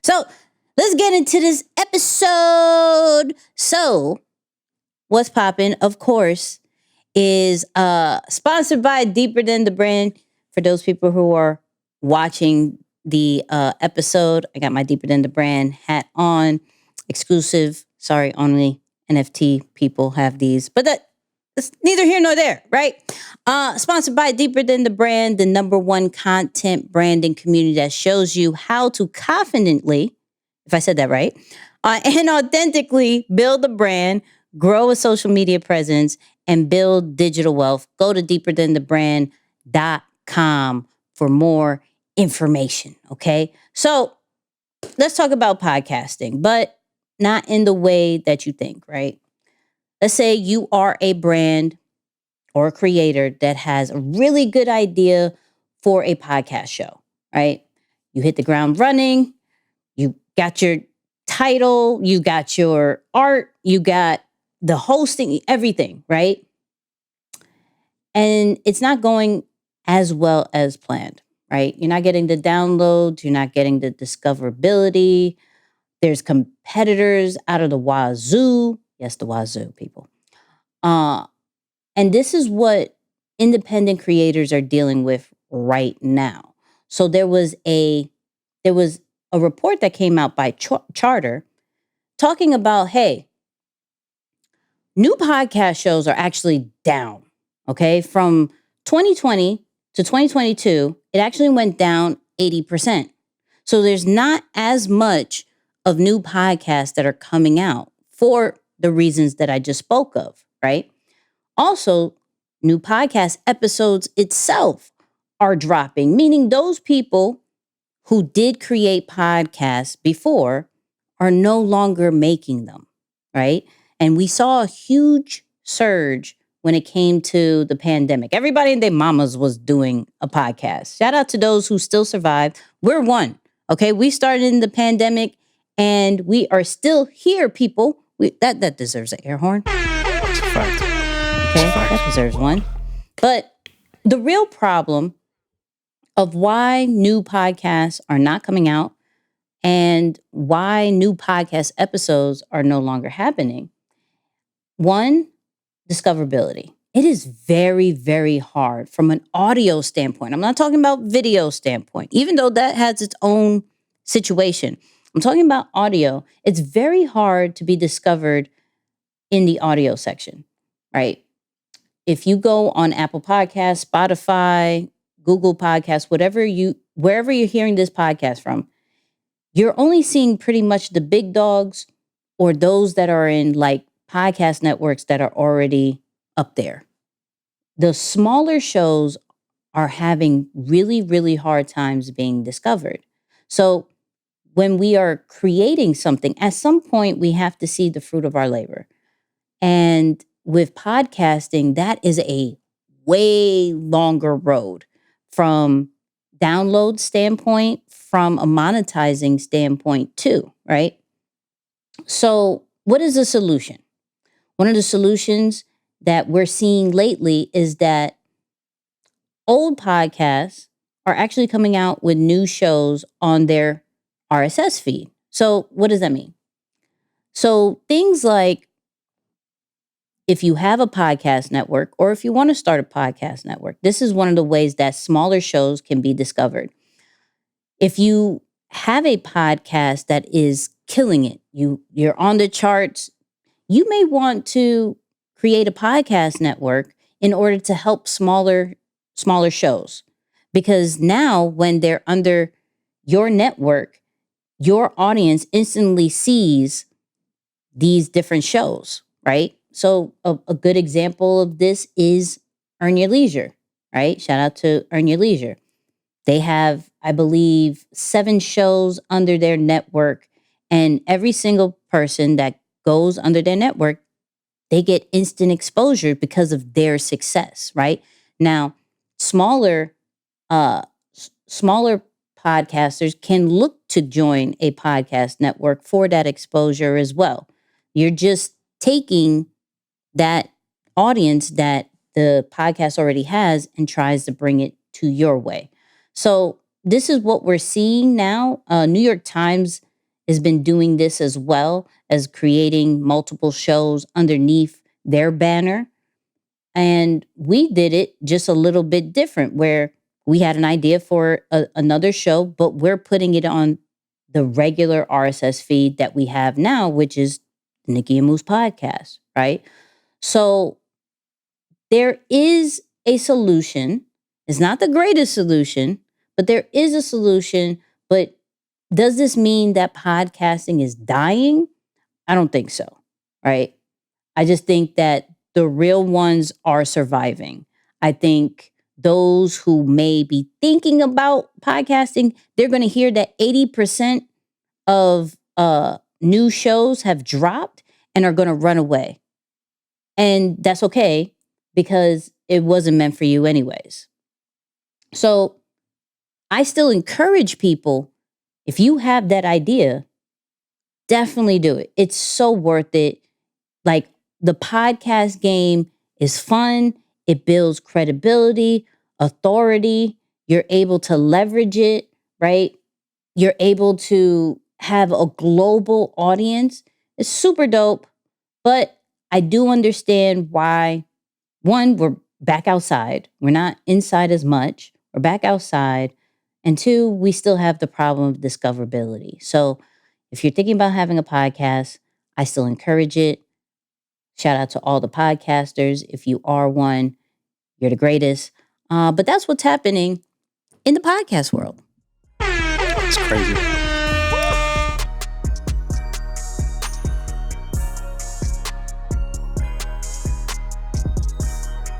So let's get into this episode. So what's popping, of course, is sponsored by Deeper Than the Brand. For those people who are watching the episode, I got my Deeper Than the Brand hat on. Exclusive. Sorry, only NFT people have these. But it's neither here nor there, right? Sponsored by Deeper Than the Brand, the #1 content branding community that shows you how to confidently, if I said that right, and authentically build a brand, grow a social media presence, and build digital wealth. Go to deeperthanthebrand.com for more information, okay? So let's talk about podcasting, but not in the way that you think, right? Let's say you are a brand or a creator that has a really good idea for a podcast show, right? You hit the ground running, you got your title, you got your art, you got the hosting, everything, right? And it's not going as well as planned, right? You're not getting the downloads, you're not getting the discoverability. There's competitors out of the wazoo. Yes, the wazoo, people. And this is what independent creators are dealing with right now. So there was a report that came out by Charter talking about, hey, new podcast shows are actually down. Okay, from 2020 to 2022, it actually went down 80%. So there's not as much of new podcasts that are coming out for the reasons that I just spoke of, right? Also, new podcast episodes itself are dropping, meaning those people who did create podcasts before are no longer making them, right? And we saw a huge surge when it came to the pandemic. Everybody and their mamas was doing a podcast. Shout out to those who still survived. We're one, okay? We started in the pandemic and we are still here, people. That deserves an air horn. Okay, that deserves one. But the real problem of why new podcasts are not coming out and why new podcast episodes are no longer happening. One, discoverability. It is very, very hard from an audio standpoint. I'm not talking about video standpoint, even though that has its own situation. I'm talking about audio. It's very hard to be discovered in the audio section, right? If you go on Apple Podcasts, Spotify, Google Podcasts, wherever you're hearing this podcast from, you're only seeing pretty much the big dogs or those that are in like podcast networks that are already up there. The smaller shows are having really, really hard times being discovered. So when we are creating something, at some point we have to see the fruit of our labor. And with podcasting, that is a way longer road from download standpoint, from a monetizing standpoint too, right? So what is the solution? One of the solutions that we're seeing lately is that old podcasts are actually coming out with new shows on their RSS feed. So what does that mean? So things like if you have a podcast network or if you want to start a podcast network, this is one of the ways that smaller shows can be discovered. If you have a podcast that is killing it, you're on the charts, you may want to create a podcast network in order to help smaller shows. Because now when they're under your network, your audience instantly sees these different shows, right? So a good example of this is Earn Your Leisure, right? Shout out to Earn Your Leisure. They have, I believe, 7 shows under their network, and every single person that goes under their network, they get instant exposure because of their success, right? Now, smaller podcasters can look to join a podcast network for that exposure as well. You're just taking that audience that the podcast already has and tries to bring it to your way. So this is what we're seeing now. New York Times has been doing this as well as creating multiple shows underneath their banner. And we did it just a little bit different, where we had an idea for another show, but we're putting it on the regular RSS feed that we have now, which is Nicky and Moose podcast, right? So there is a solution. It's not the greatest solution, but there is a solution. But does this mean that podcasting is dying? I don't think so, right? I just think that the real ones are surviving. I think those who may be thinking about podcasting, they're going to hear that 80% of new shows have dropped and are going to run away. And that's okay, because it wasn't meant for you anyways. So I still encourage people, if you have that idea, definitely do it. It's so worth it. Like, the podcast game is fun. It builds credibility, authority. You're able to leverage it, right? You're able to have a global audience. It's super dope. But I do understand why, one, we're back outside. We're not inside as much. We're back outside. And two, we still have the problem of discoverability. So if you're thinking about having a podcast, I still encourage it. Shout out to all the podcasters. If you are one, you're the greatest. But that's what's happening in the podcast world. It's crazy.